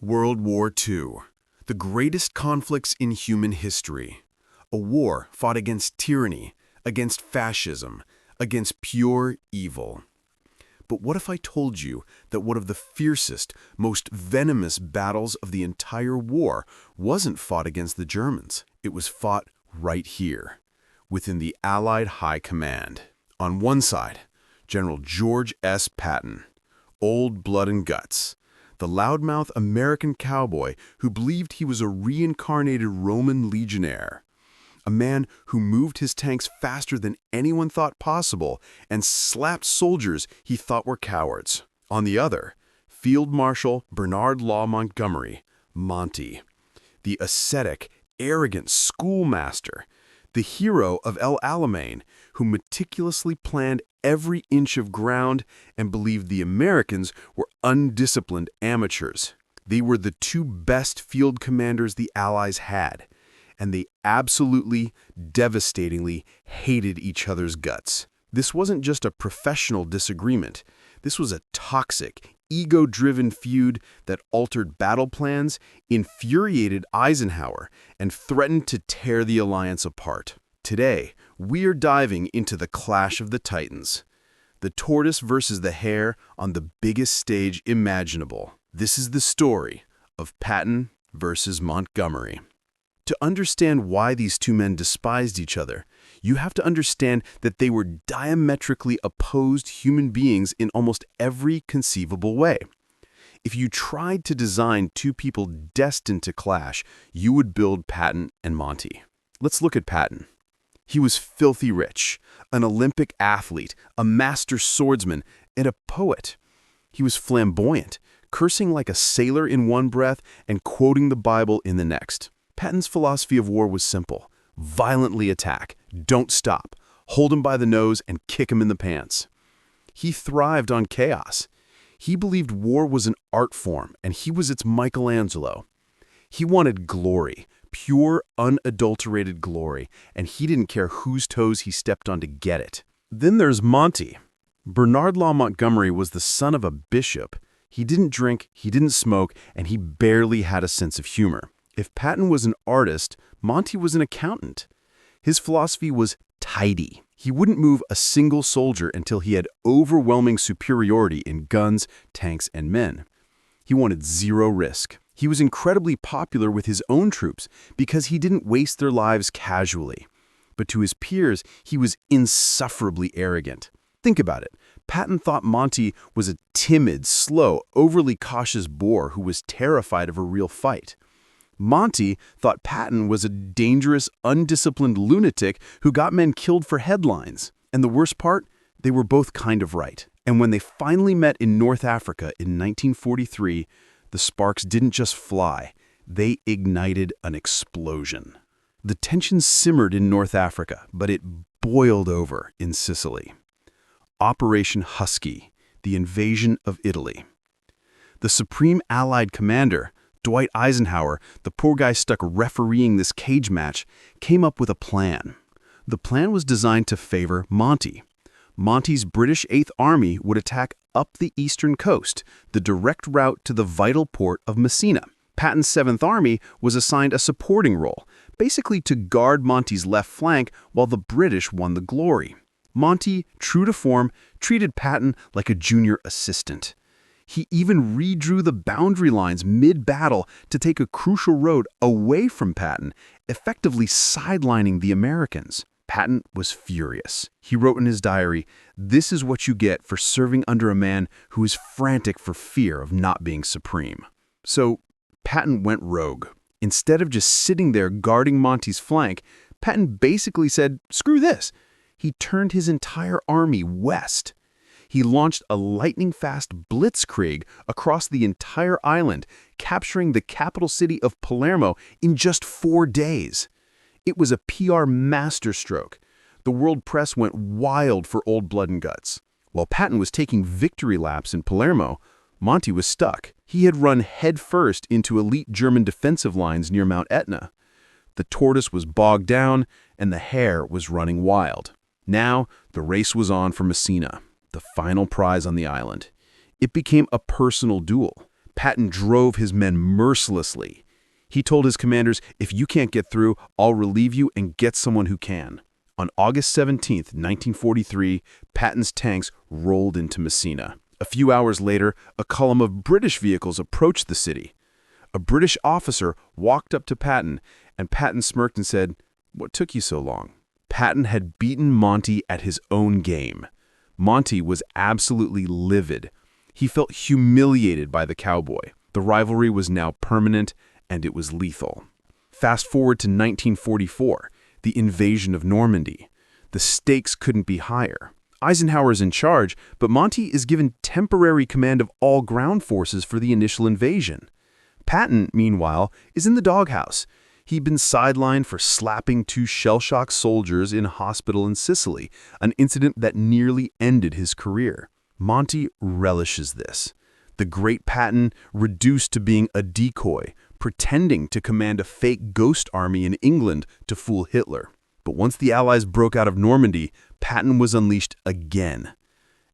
World War II, the greatest conflicts in human history. A war fought against tyranny, against fascism, against pure evil. But what if I told you that one of the fiercest, most venomous battles of the entire war wasn't fought against the Germans? It was fought right here, within the Allied High Command. On one side, General George S. Patton, old blood and guts, the loudmouth American cowboy who believed he was a reincarnated Roman legionnaire, a man who moved his tanks faster than anyone thought possible and slapped soldiers he thought were cowards. On the other, Field Marshal Bernard Law Montgomery, Monty, the ascetic, arrogant schoolmaster, the hero of El Alamein, who meticulously planned every inch of ground and believed the Americans were undisciplined amateurs. They were the two best field commanders the Allies had, and they absolutely, devastatingly hated each other's guts. This wasn't just a professional disagreement. This was a toxic, ego-driven feud that altered battle plans, infuriated Eisenhower, and threatened to tear the alliance apart. Today, we are diving into the clash of the titans, the Tortoise versus the Hare on the biggest stage imaginable. This is the story of Patton versus Montgomery. To understand why these two men despised each other, you have to understand that they were diametrically opposed human beings in almost every conceivable way. If you tried to design two people destined to clash, you would build Patton and Monty. Let's look at Patton. He was filthy rich, an Olympic athlete, a master swordsman, and a poet. He was flamboyant, cursing like a sailor in one breath and quoting the Bible in the next. Patton's philosophy of war was simple: violently attack, don't stop, hold him by the nose and kick him in the pants. He thrived on chaos. He believed war was an art form, and he was its Michelangelo. He wanted glory, pure, unadulterated glory, and he didn't care whose toes he stepped on to get it. Then there's Monty. Bernard Law Montgomery was the son of a bishop. He didn't drink, he didn't smoke, and he barely had a sense of humor. If Patton was an artist, Monty was an accountant. His philosophy was tidy. He wouldn't move a single soldier until he had overwhelming superiority in guns, tanks, and men. He wanted zero risk. He was incredibly popular with his own troops because he didn't waste their lives casually. But to his peers, he was insufferably arrogant. Think about it. Patton thought Monty was a timid, slow, overly cautious bore who was terrified of a real fight. Monty thought Patton was a dangerous, undisciplined lunatic who got men killed for headlines. And the worst part? They were both kind of right. And when they finally met in North Africa in 1943, the sparks didn't just fly, they ignited an explosion. The tension simmered in North Africa, but it boiled over in Sicily. Operation Husky, the invasion of Italy. The Supreme Allied Commander, Dwight Eisenhower, the poor guy stuck refereeing this cage match, came up with a plan. The plan was designed to favor Monty. Monty's British 8th Army would attack up the eastern coast, the direct route to the vital port of Messina. Patton's 7th Army was assigned a supporting role, basically to guard Monty's left flank while the British won the glory. Monty, true to form, treated Patton like a junior assistant. He even redrew the boundary lines mid-battle to take a crucial road away from Patton, effectively sidelining the Americans. Patton was furious. He wrote in his diary, "This is what you get for serving under a man who is frantic for fear of not being supreme." So Patton went rogue. Instead of just sitting there guarding Monty's flank, Patton basically said, "Screw this." He turned his entire army west. He launched a lightning-fast blitzkrieg across the entire island, capturing the capital city of Palermo in just 4 days. It was a PR masterstroke. The world press went wild for old blood and guts. While Patton was taking victory laps in Palermo, Monty was stuck. He had run headfirst into elite German defensive lines near Mount Etna. The Tortoise was bogged down, and the Hare was running wild. Now, the race was on for Messina, the final prize on the island. It became a personal duel. Patton drove his men mercilessly. He told his commanders, "If you can't get through, I'll relieve you and get someone who can." On August 17, 1943, Patton's tanks rolled into Messina. A few hours later, a column of British vehicles approached the city. A British officer walked up to Patton, and Patton smirked and said, "What took you so long?" Patton had beaten Monty at his own game. Monty was absolutely livid. He felt humiliated by the cowboy. The rivalry was now permanent, and it was lethal. Fast forward to 1944, the invasion of Normandy. The stakes couldn't be higher. Eisenhower is in charge, but Monty is given temporary command of all ground forces for the initial invasion. Patton, meanwhile, is in the doghouse. He'd been sidelined for slapping two shell-shocked soldiers in a hospital in Sicily, an incident that nearly ended his career. Monty relishes this. The great Patton reduced to being a decoy, pretending to command a fake ghost army in England to fool Hitler. But once the Allies broke out of Normandy, Patton was unleashed again.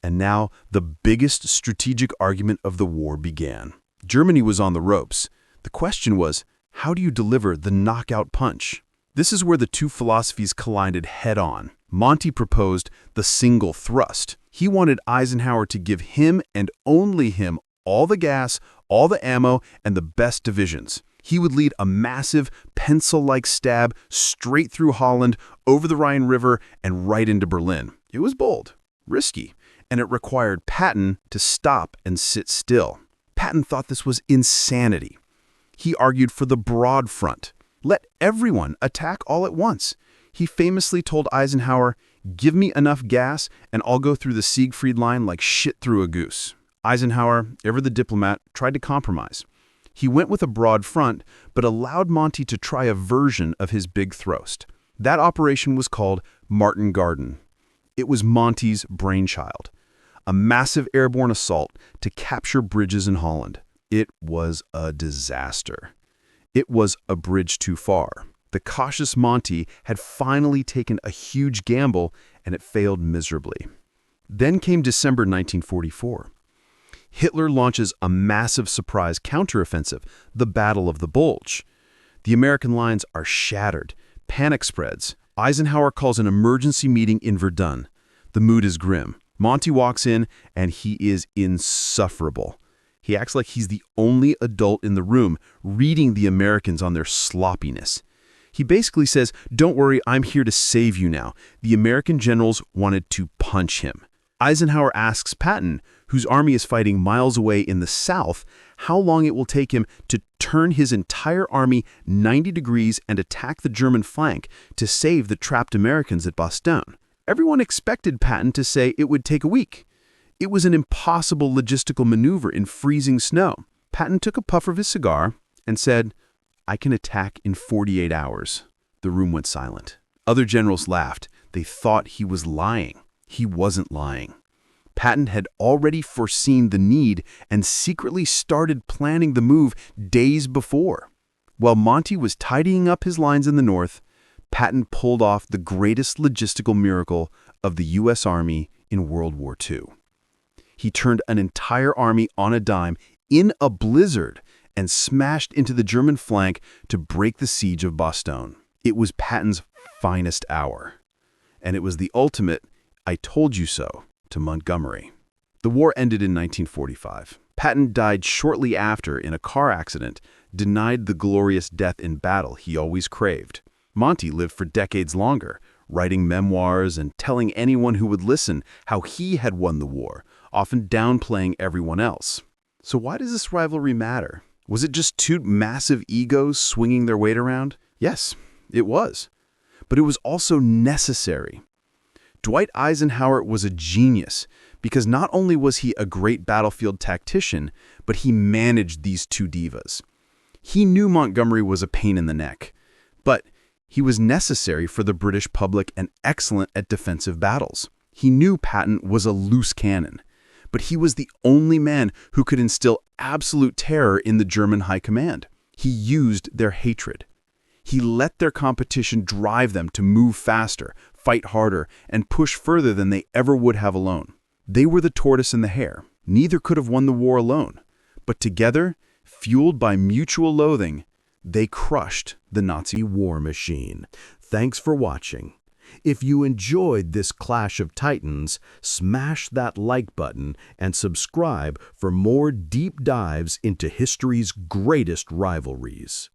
And now the biggest strategic argument of the war began. Germany was on the ropes. The question was, how do you deliver the knockout punch? This is where the two philosophies collided head-on. Monty proposed the single thrust. He wanted Eisenhower to give him and only him all the gas, all the ammo, and the best divisions. He would lead a massive, pencil-like stab straight through Holland, over the Rhine River, and right into Berlin. It was bold, risky, and it required Patton to stop and sit still. Patton thought this was insanity. He argued for the broad front. Let everyone attack all at once. He famously told Eisenhower, "Give me enough gas, and I'll go through the Siegfried Line like shit through a goose." Eisenhower, ever the diplomat, tried to compromise. He went with a broad front, but allowed Monty to try a version of his big thrust. That operation was called Martin Garden. It was Monty's brainchild. A massive airborne assault to capture bridges in Holland. It was a disaster. It was a bridge too far. The cautious Monty had finally taken a huge gamble, and it failed miserably. Then came December 1944. Hitler launches a massive surprise counteroffensive, the Battle of the Bulge. The American lines are shattered. Panic spreads. Eisenhower calls an emergency meeting in Verdun. The mood is grim. Monty walks in, and he is insufferable. He acts like he's the only adult in the room, reading the Americans on their sloppiness. He basically says, "Don't worry, I'm here to save you now." The American generals wanted to punch him. Eisenhower asks Patton, whose army is fighting miles away in the south, how long it will take him to turn his entire army 90 degrees and attack the German flank to save the trapped Americans at Bastogne. Everyone expected Patton to say it would take a week. It was an impossible logistical maneuver in freezing snow. Patton took a puff of his cigar and said, "I can attack in 48 hours. The room went silent. Other generals laughed. They thought he was lying. He wasn't lying. Patton had already foreseen the need and secretly started planning the move days before. While Monty was tidying up his lines in the north, Patton pulled off the greatest logistical miracle of the U.S. Army in World War II. He turned an entire army on a dime in a blizzard and smashed into the German flank to break the siege of Bastogne. It was Patton's finest hour, and it was the ultimate "I told you so" to Montgomery. The war ended in 1945. Patton died shortly after in a car accident, denied the glorious death in battle he always craved. Monty lived for decades longer, writing memoirs and telling anyone who would listen how he had won the war, often downplaying everyone else. So why does this rivalry matter? Was it just two massive egos swinging their weight around? Yes, it was. But it was also necessary. Dwight Eisenhower was a genius because not only was he a great battlefield tactician, but he managed these two divas. He knew Montgomery was a pain in the neck, but he was necessary for the British public and excellent at defensive battles. He knew Patton was a loose cannon, but he was the only man who could instill absolute terror in the German high command. He used their hatred. He let their competition drive them to move faster, fight harder, and push further than they ever would have alone. They were the tortoise and the hare. Neither could have won the war alone. But together, fueled by mutual loathing, they crushed the Nazi war machine. Thanks for watching. If you enjoyed this Clash of Titans, smash that like button and subscribe for more deep dives into history's greatest rivalries.